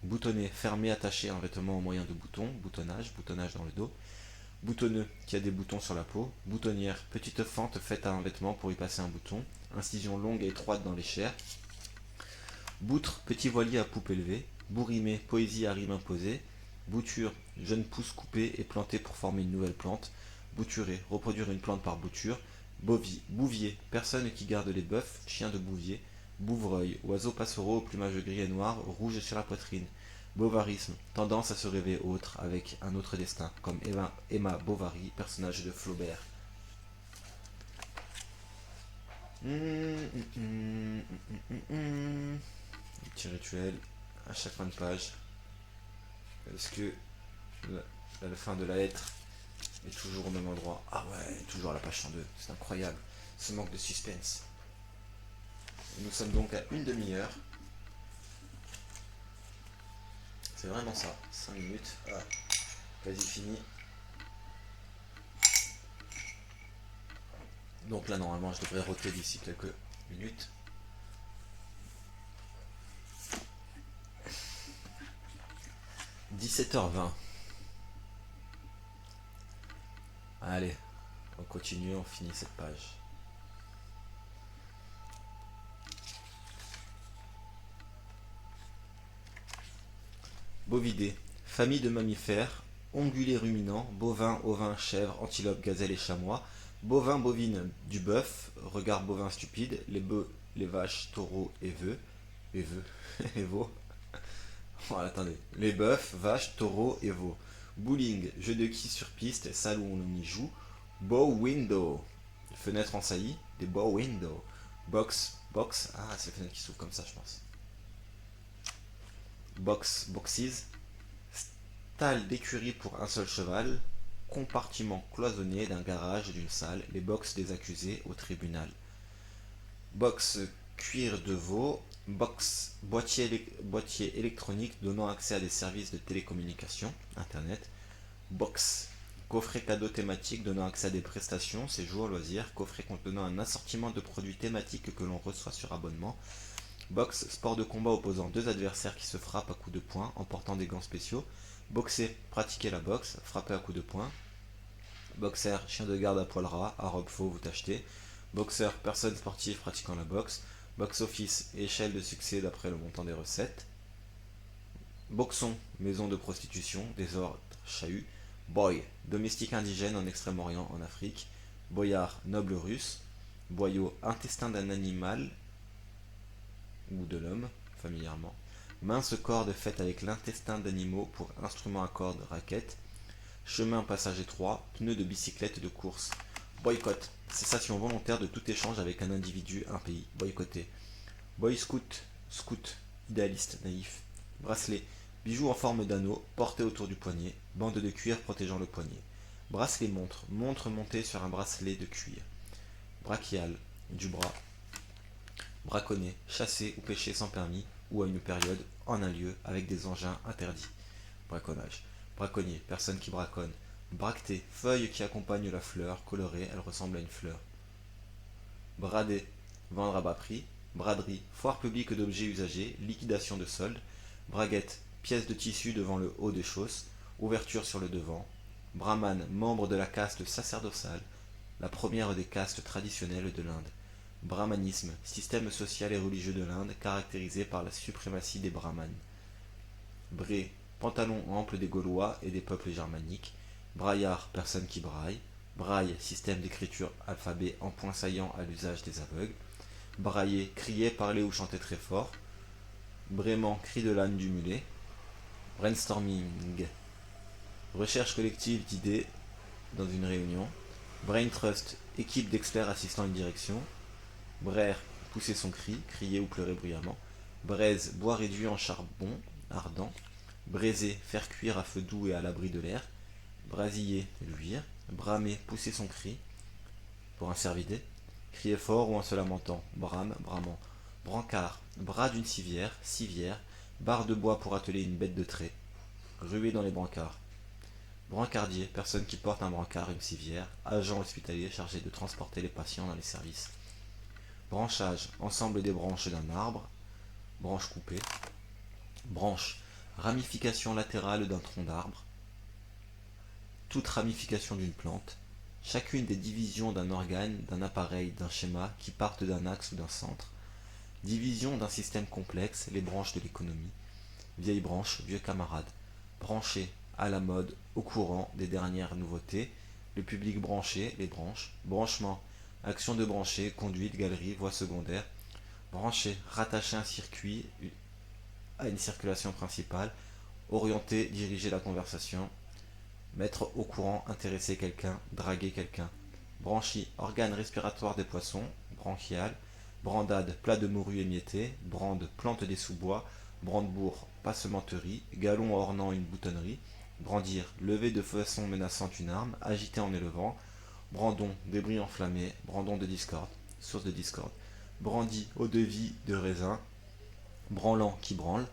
Boutonnet, fermé, attaché un vêtement au moyen de boutons. Boutonnage, boutonnage dans le dos. Boutonneux, qui a des boutons sur la peau. Boutonnière, petite fente faite à un vêtement pour y passer un bouton. Incision longue et étroite dans les chairs. Boutre, petit voilier à poupe élevée. Bourrimé, poésie à rime imposée. Bouture, jeune pousse coupée et plantée pour former une nouvelle plante. Bouturer, reproduire une plante par bouture. Bouvier, personne qui garde les bœufs, chien de bouvier. Bouvreuil, oiseau passereau au plumage gris et noir, rouge sur la poitrine. Bovarisme, tendance à se rêver autre, avec un autre destin, comme Emma Bovary, personnage de Flaubert. Petit rituel à chaque fin de page. Est-ce que la fin de la lettre est toujours au même endroit. Ah ouais, toujours à la page 102. C'est incroyable, ce manque de suspense. Nous sommes donc à une demi-heure. C'est vraiment ça, 5 minutes. Ah, quasi fini. Donc là, normalement, je devrais roter d'ici quelques minutes. « 17h20. Allez, on continue, on finit cette page. Bovidés, famille de mammifères, ongulés ruminants, bovins, ovins, chèvres, antilopes, gazelles et chamois, bovins, bovines, du bœuf, regard bovin stupide, les bœufs, les vaches, taureaux et veaux, et veaux. Oh, attendez, les bœufs, vaches, taureaux et veaux. Bowling, jeu de quilles sur piste, salle où on y joue. Bow window, fenêtre en saillie, des bow window. Box, box, ah c'est les fenêtres qui s'ouvrent comme ça je pense. Box, boxes, stalle d'écurie pour un seul cheval, compartiment cloisonné d'un garage, d'une salle, les box des accusés au tribunal. Box cuir de veau, box boîtier électronique donnant accès à des services de télécommunication, internet. Box coffret cadeau thématique donnant accès à des prestations, séjours, loisirs, coffret contenant un assortiment de produits thématiques que l'on reçoit sur abonnement. Boxe, sport de combat opposant deux adversaires qui se frappent à coups de poing en portant des gants spéciaux. Boxer, pratiquer la boxe, frapper à coups de poing. Boxer, chien de garde à poil ras, à robe faux, vous tachetez. Boxeur, personne sportive pratiquant la boxe. Box office, échelle de succès d'après le montant des recettes. Boxon, maison de prostitution, désordre, chahut. Boy, domestique indigène en Extrême-Orient, en Afrique. Boyard, noble russe. Boyau, intestin d'un animal ou de l'homme, familièrement. Mince corde faite avec l'intestin d'animaux pour instrument à cordes, raquette. Chemin passage étroit, pneus de bicyclette de course. Boycott, cessation volontaire de tout échange avec un individu, un pays. Boycotté. Boy scout, scout, idéaliste, naïf. Bracelet, bijou en forme d'anneau, porté autour du poignet. Bande de cuir protégeant le poignet. Bracelet montre, montre montée sur un bracelet de cuir. Brachial, du bras. Braconner, chasser ou pêcher sans permis, ou à une période, en un lieu, avec des engins interdits. Braconnage. Braconnier, personne qui braconne. Bractée, feuille qui accompagne la fleur, colorée, elle ressemble à une fleur. Brader, vendre à bas prix. Braderie, foire publique d'objets usagés, liquidation de solde. Braguette, pièce de tissu devant le haut des chausses, ouverture sur le devant. Brahman, membre de la caste sacerdotale, la première des castes traditionnelles de l'Inde. Brahmanisme, système social et religieux de l'Inde caractérisé par la suprématie des brahmanes. Bré, pantalon ample des Gaulois et des peuples germaniques. Braillard, personne qui braille. Braille, système d'écriture alphabet en point saillant à l'usage des aveugles. Brailler, crier, parler ou chanter très fort. Braiement, cri de l'âne du mulet. Brainstorming, recherche collective d'idées dans une réunion. Brain trust, équipe d'experts assistant une direction. Braire, pousser son cri, crier ou pleurer bruyamment. Braise, bois réduit en charbon ardent. Braiser, faire cuire à feu doux et à l'abri de l'air. Brasiller, luire. Bramer, pousser son cri pour un cervidé. Crier fort ou en se lamentant. Brame, bramant. Brancard, bras d'une civière, civière. Barre de bois pour atteler une bête de trait. Ruer dans les brancards. Brancardier, personne qui porte un brancard, une civière. Agent hospitalier chargé de transporter les patients dans les services. Branchage, ensemble des branches d'un arbre. Branche coupée. Branche, ramification latérale d'un tronc d'arbre. Toute ramification d'une plante. Chacune des divisions d'un organe, d'un appareil, d'un schéma qui partent d'un axe ou d'un centre. Division d'un système complexe, les branches de l'économie. Vieille branche, vieux camarade. Branché, à la mode, au courant des dernières nouveautés. Le public branché, les branches. Branchement, action de brancher, conduite, galerie, voie secondaire. Brancher, rattacher un circuit à une circulation principale. Orienter, diriger la conversation. Mettre au courant, intéresser quelqu'un, draguer quelqu'un. Branchie, organe respiratoire des poissons. Branchial. Brandade, plat de morue émietté. Brande, plante des sous-bois. Brandebourg, passementerie. Galon ornant une boutonnerie. brandir, lever de façon menaçante une arme, agiter en élevant, brandon, débris enflammés, brandon de discorde, source de discorde, brandi, eau de vie de raisin, branlant qui branle,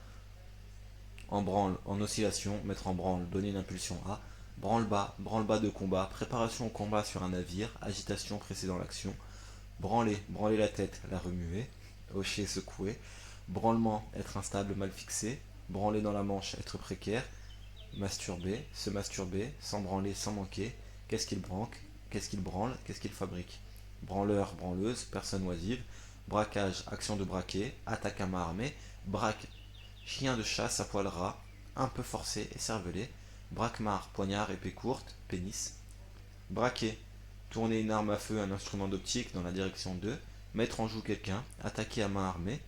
en branle, en oscillation, mettre en branle, donner une impulsion à, branle-bas de combat, préparation au combat sur un navire, agitation précédant l'action, branler, branler la tête, la remuer, hocher, secouer, branlement, être instable, mal fixé, branler dans la manche, être précaire, masturber, se masturber, sans branler, sans manquer, qu'est-ce qu'il branque, qu'est-ce qu'il branle, qu'est-ce qu'il fabrique, branleur, branleuse, personne oisive, braquage, action de braquer, attaque à main armée, braque, chien de chasse à poil ras, un peu forcé et cervelé, braquemar, poignard, épée courte, pénis, braquer, tourner une arme à feu, un instrument d'optique dans la direction de, mettre en joue quelqu'un, attaquer à main armée,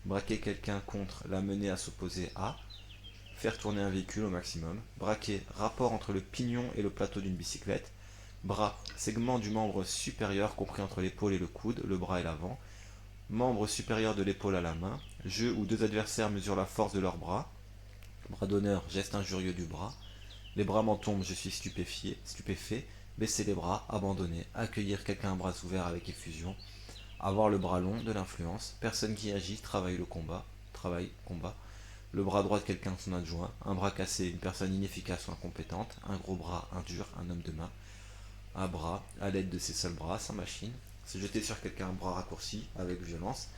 braquer quelqu'un contre, l'amener à s'opposer à, faire tourner un véhicule au maximum, braquer, rapport entre le pignon et le plateau d'une bicyclette, bras, segment du membre supérieur compris entre l'épaule et le coude, le bras et l'avant, membre supérieur de l'épaule à la main, jeu où deux adversaires mesurent la force de leurs bras, bras d'honneur, geste injurieux du bras, les bras m'en tombent, je suis stupéfait, baisser les bras, abandonner, accueillir quelqu'un à bras ouverts avec effusion, avoir le bras long, de l'influence, personne qui agit, travail, combat, le bras droit de quelqu'un, son adjoint, un bras cassé, une personne inefficace ou incompétente, un gros bras, un dur, un homme de main, à bras, à l'aide de ses seuls bras, sans machine, se jeter sur quelqu'un, bras raccourci, avec violence,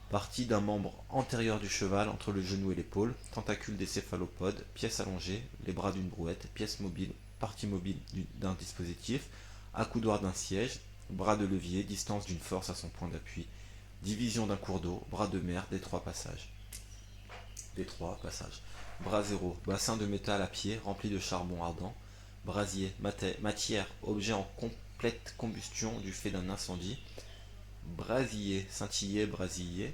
partie d'un membre antérieur du cheval entre le genou et l'épaule, tentacule des céphalopodes, pièce allongée, les bras d'une brouette, pièce mobile, partie mobile d'un dispositif, accoudoir d'un siège, bras de levier, distance d'une force à son point d'appui, division d'un cours d'eau, bras de mer, détroit passage. Bras zéro, bassin de métal à pied rempli de charbon ardent, brasier, matière, objet en complète combustion du fait d'un incendie, brasier, scintiller, brasiller,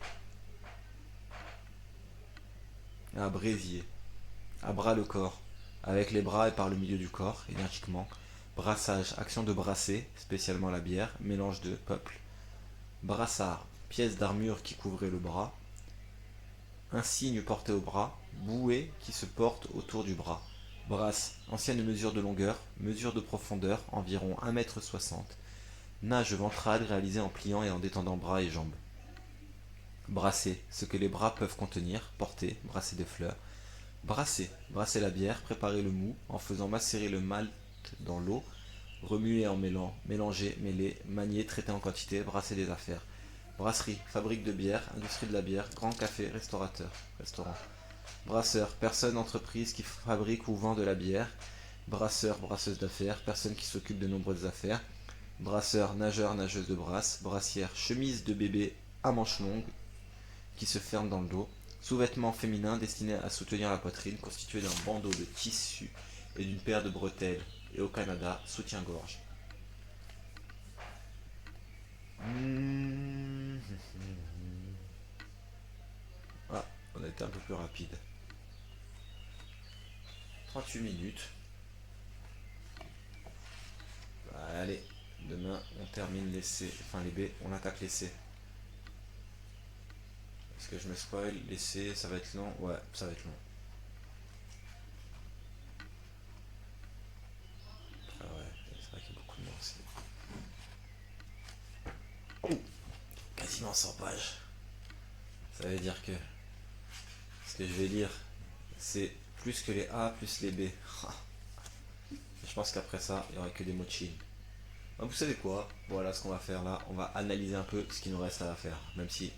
à brésier, à bras le corps, avec les bras et par le milieu du corps, énergiquement, brassage, action de brasser, spécialement la bière, mélange de peuple, brassard, pièce d'armure qui couvrait le bras, insigne porté au bras, bouée qui se porte autour du bras, brasse, ancienne mesure de longueur, mesure de profondeur, environ 1,60 m, nage ventrale réalisée en pliant et en détendant bras et jambes. Brasser, ce que les bras peuvent contenir, porter, brasser des fleurs. Brasser, brasser la bière, préparer le mou en faisant macérer le malt dans l'eau, remuer en mêlant, mélanger, mêler, manier, traiter en quantité, brasser des affaires. Brasserie, fabrique de bière, industrie de la bière, grand café, restaurant. Brasseur, personne, entreprise qui fabrique ou vend de la bière. Brasseur, brasseuse d'affaires, personne qui s'occupe de nombreuses affaires. Brasseur, nageur, nageuse de brasse. Brassière, chemise de bébé à manches longues qui se ferme dans le dos. Sous-vêtement féminin destiné à soutenir la poitrine, constitué d'un bandeau de tissu et d'une paire de bretelles. Et au Canada, soutien-gorge. Ah, on a été un peu plus rapide. 38 minutes. Allez, demain on termine les C, enfin les B, on attaque les C. Est-ce que je me spoil? Les C, ça va être long? Ouais, ça va être long. Ah ouais, c'est vrai qu'il y a beaucoup de noms aussi. Oh, quasiment 100 pages. Ça veut dire que ce que je vais lire, c'est plus que les A plus les B. Je pense qu'après ça, il n'y aura que des mots chill. Vous savez quoi? Voilà ce qu'on va faire là. On va analyser un peu ce qu'il nous reste à faire. Même si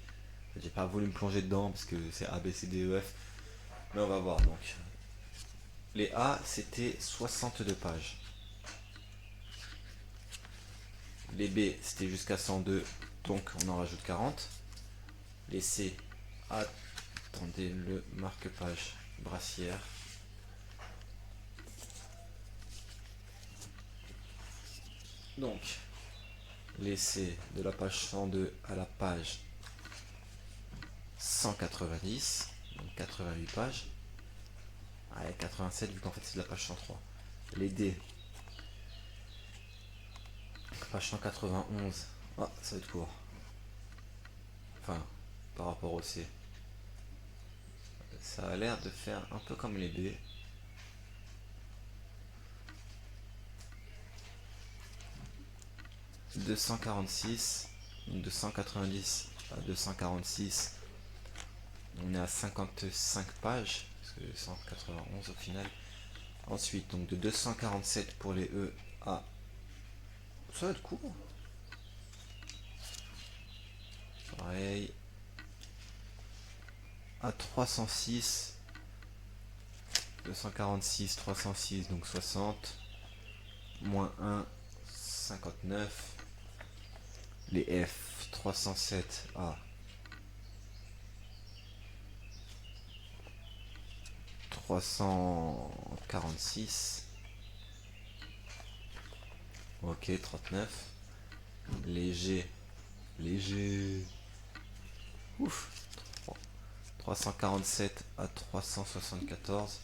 j'ai pas voulu me plonger dedans parce que c'est A, B, C, D, E, F. Mais on va voir donc. Les A, c'était 62 pages. Les B, c'était jusqu'à 102, donc on en rajoute 40. Les C, attendez le marque-page brassière. Donc, les C de la page 102 à la page 190, donc 88 pages. Ouais, 87 vu qu'en fait c'est de la page 103. Les D, page 191. Ah, ça va être court. Enfin, par rapport au C. Ça a l'air de faire un peu comme les B. 246, donc de 190 à 246, on est à 55 pages, parce que 191 au final. Ensuite, donc de 247 pour les E à... Ça va être court. Pareil. À 306, 246, 306, donc 60. Moins 1, 59. Les F, 307 à 346. Ok, 39. Léger. Léger. Ouf. 347 à 374.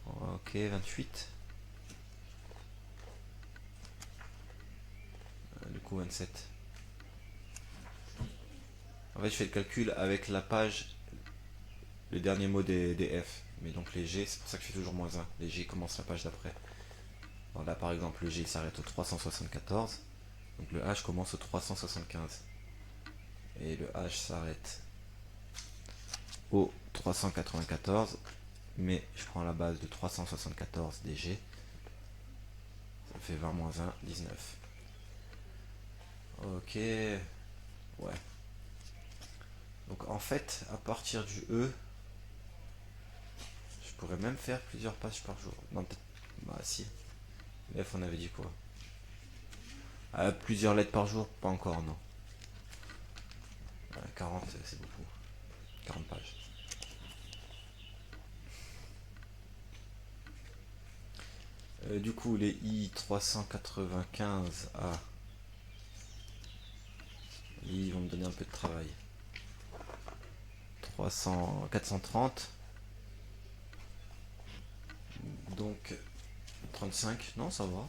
Ok, 28. Du coup, 27. En fait, je fais le calcul avec la page, le dernier mot des F. Mais donc les G, c'est pour ça que je fais toujours moins 1. Les G commencent la page d'après. Alors là, par exemple, le G s'arrête au 374. Donc le H commence au 375. Et le H s'arrête au 394. Mais je prends la base de 374 des G. Ça fait 20 moins 1, 19. Ok. Ouais. Donc en fait, à partir du E, je pourrais même faire plusieurs pages par jour. Non, peut-être. Bah si. F, on avait dit quoi? Plusieurs lettres par jour? Pas encore, non. 40, c'est beaucoup. 40 pages. Du coup, les I 395 à... Ils vont me donner un peu de travail. 430. Donc 35. Non, ça va.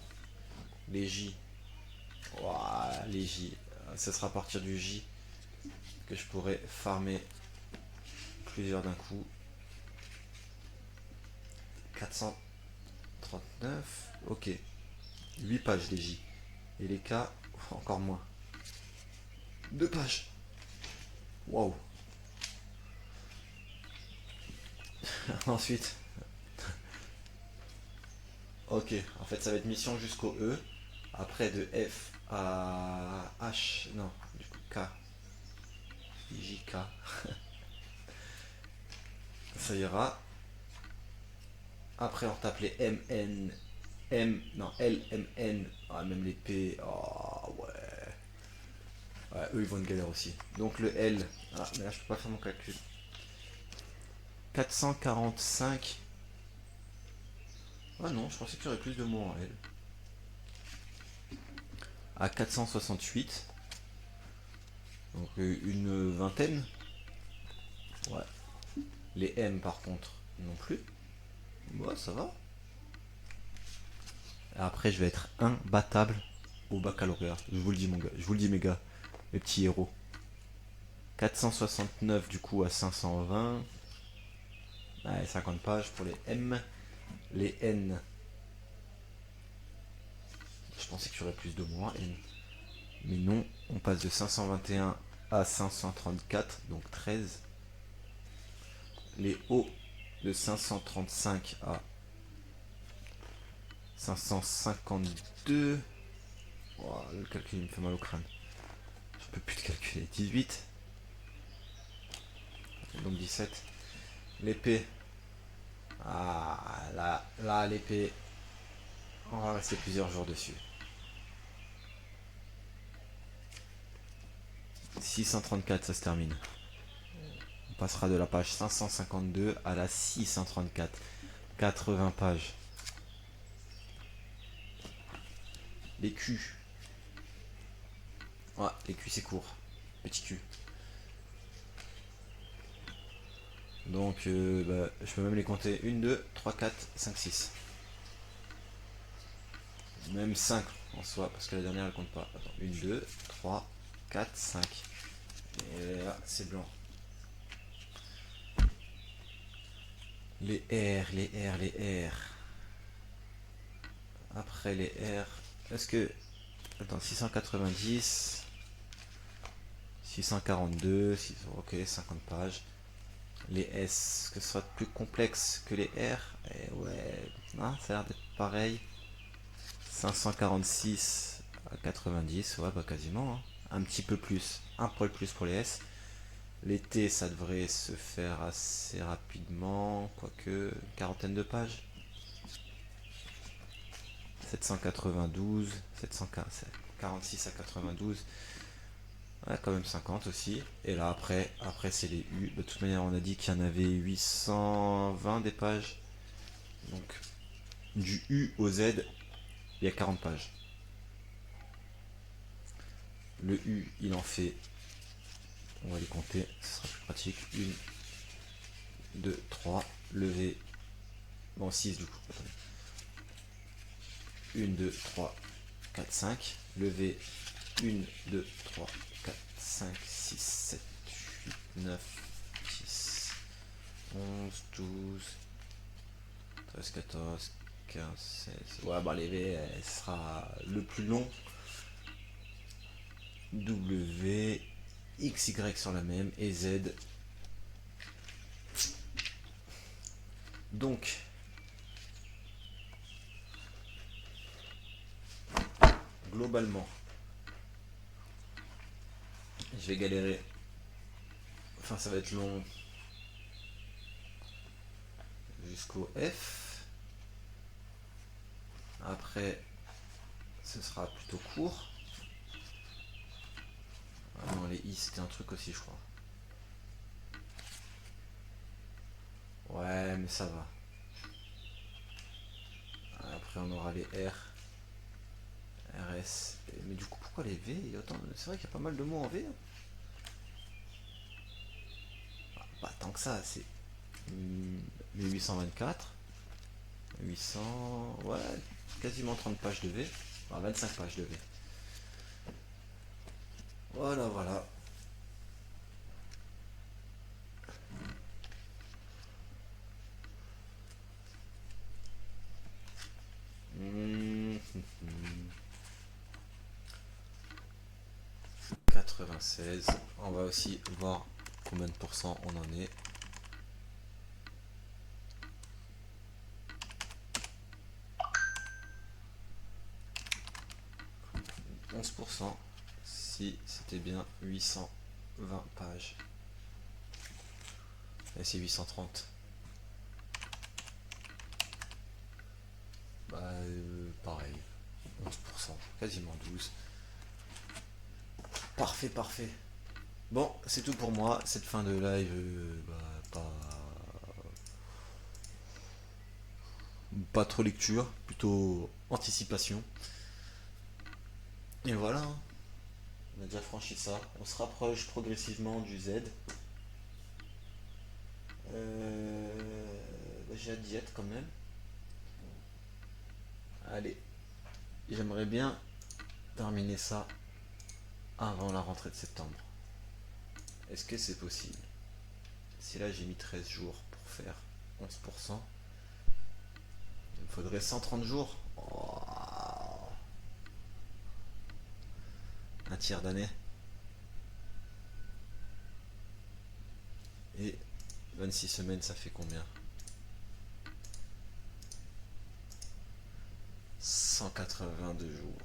Les J. Ouah, les J. Ce sera à partir du J que je pourrais farmer plusieurs d'un coup. 439. Ok. 8 pages les J. Et les K, encore moins. 2 pages. Waouh. Ensuite. Ok. En fait, ça va être mission jusqu'au E. Après de F à H. Non, du coup K. J, K. Ça ira. Après, on retape les M, N, non, L, M, N. Ah, même les P. Oh, ouais. Ouais, eux, ils vont une galère aussi. Donc, le L. Ah, mais là, je peux pas faire mon calcul. 445. Ah non, je pensais qu'il y aurait plus de mots en L. À 468. Donc, une vingtaine. Ouais. Les M, par contre, non plus. Ouais, ça va. Après, je vais être imbattable au baccalauréat. Je vous le dis, mon gars. Je vous le dis, mes gars. Mes petits héros. 469 du coup à 520. Ouais, 50 pages pour les M. Les N. Je pensais qu'il y aurait plus de mots en N. Mais non, on passe de 521 à 534, donc 13. Les O de 535 à 552. Oh, le calcul me fait mal au crâne. Je peux plus de calculer. 18. Donc 17. L'épée. Ah, là l'épée. On va rester plusieurs jours dessus. 634, ça se termine. On passera de la page 552 à la 634. 80 pages. Les Q. Ouais, les Q c'est court. Petit Q. Donc, je peux même les compter. 1, 2, 3, 4, 5, 6. Même 5 en soi, parce que la dernière elle compte pas. Attends, 1, 2, 3, 4, 5. Et là, c'est blanc. Les R, les R, les R. Après. Après les R, est-ce que... Attends, 690, 642, ok, 50 pages. Les S, est-ce que ce sera plus complexe que les R? Eh ouais, non, ça a l'air d'être pareil. 546 à 90, ouais, bah quasiment, hein. Un petit peu plus, un poil plus pour les S. Les T, ça devrait se faire assez rapidement, quoique une quarantaine de pages. 792, 746 à 92, ouais, quand même 50 aussi. Et là, après c'est les U. De toute manière, on a dit qu'il y en avait 820 des pages. Donc, du U au Z, il y a 40 pages. Le U, il en fait, on va les compter, ce sera plus pratique. 1, 2, 3, le V, bon 6 du coup, attendez. 1, 2, 3, 4, 5, le V, 1, 2, 3, 4, 5, 6, 7, 8, 9, 10, 11, 12, 13, 14, 15, 16. Ouais, bah les V, ce sera le plus long. W, X, Y sur la même, et Z. Donc, globalement, je vais galérer. Enfin, ça va être long jusqu'au F. Après, ce sera plutôt court. Ah non, les I, c'était un truc aussi, je crois. Ouais, mais ça va. Après, on aura les R, RS. Mais du coup, pourquoi les V? C'est vrai qu'il y a pas mal de mots en V, hein. Pas tant que ça, c'est 1824, 800, ouais, quasiment 30 pages de V, enfin 25 pages de V. Voilà, voilà. Mmh, 96. On va aussi voir combien de pourcents on en est. 11%. Si c'était bien 820 pages. Et c'est 830. Bah, pareil. 11%, quasiment 12. Parfait, parfait. Bon, c'est tout pour moi. Cette fin de live, pas trop lecture, plutôt anticipation. Et voilà, hein. On a déjà franchi ça. On se rapproche progressivement du Z. J'ai hâte d'y être quand même. Allez, j'aimerais bien terminer ça avant la rentrée de septembre. Est-ce que c'est possible? Si là j'ai mis 13 jours pour faire 11%, il me faudrait 130 jours. Oh, un tiers d'année. Et 26 semaines, ça fait combien? 182 jours.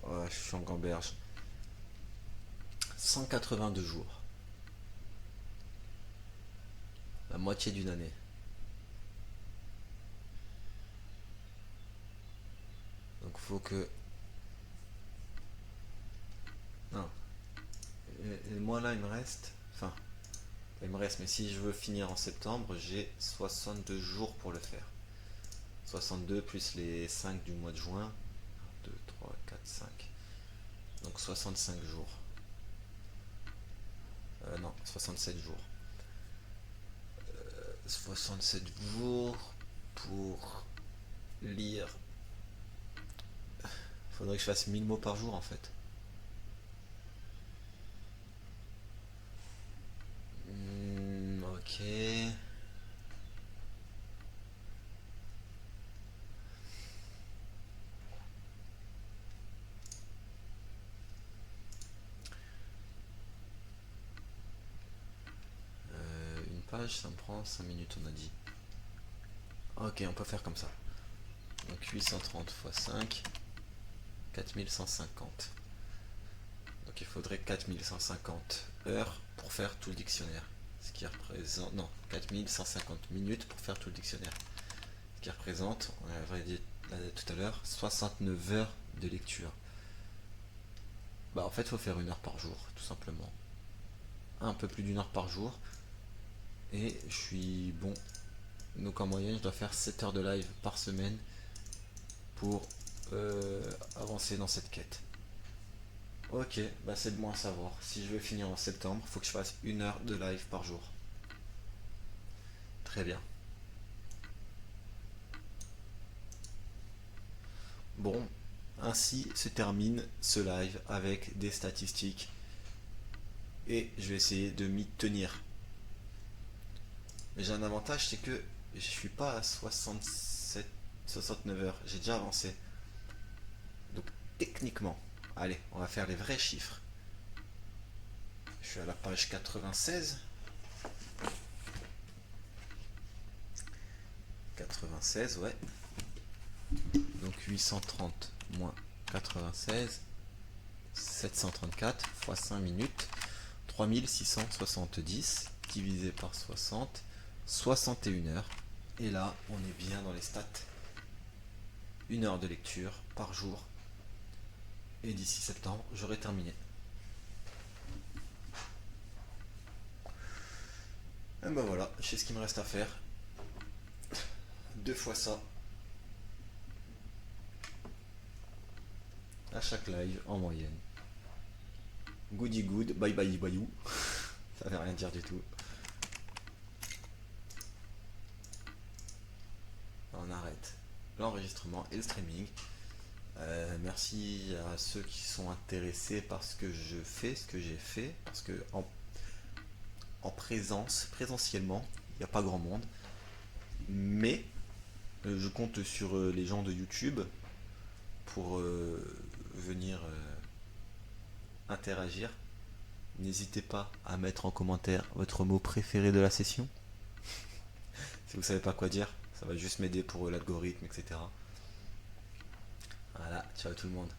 Ouais, je suis en gamberge. 182 jours. La moitié d'une année. Donc faut que... Non. Et moi là, il me reste... Enfin, il me reste, mais si je veux finir en septembre, j'ai 62 jours pour le faire. 62 plus les 5 du mois de juin. 1, 2, 3, 4, 5. Donc 65 jours. Non, 67 jours. 67 jours pour lire. Faudrait que je fasse 1000 mots par jour en fait. Ok. page, ça me prend 5 minutes, on a dit. Ok, on peut faire comme ça. Donc 830 x 5, 4150. Donc il faudrait 4150 heures pour faire tout le dictionnaire. Ce qui représente... Non, 4150 minutes pour faire tout le dictionnaire. Ce qui représente, on avait dit tout à l'heure, 69 heures de lecture. Bah en fait, il faut faire 1 heure par jour, tout simplement. Un peu plus d'1 heure par jour. Et je suis bon. Donc en moyenne, je dois faire 7 heures de live par semaine pour avancer dans cette quête. Ok, bah c'est bon à savoir. Si je veux finir en septembre, il faut que je fasse 1 heure de live par jour. Très bien. Bon, ainsi se termine ce live avec des statistiques. Et je vais essayer de m'y tenir. Mais j'ai un avantage, c'est que je suis pas à 67, 69 heures. J'ai déjà avancé. Donc techniquement, allez, on va faire les vrais chiffres. Je suis à la page 96. 96, ouais. Donc 830 moins 96, 734 fois 5 minutes, 3670 divisé par 60, 61 heures. Et là, on est bien dans les stats. 1 heure de lecture par jour. Et d'ici septembre, j'aurai terminé. Et ben voilà, je sais ce qu'il me reste à faire. 2 fois ça. À chaque live en moyenne. Goody good, bye bye bayou. Ça veut rien dire du tout. On arrête l'enregistrement et le streaming. Merci à ceux qui sont intéressés par ce que je fais, ce que j'ai fait, parce que en présentiellement, il n'y a pas grand monde, mais je compte sur les gens de YouTube pour venir interagir. N'hésitez pas à mettre en commentaire votre mot préféré de la session. Si vous savez pas quoi dire, ça va juste m'aider pour l'algorithme, etc. Voilà, ciao tout le monde.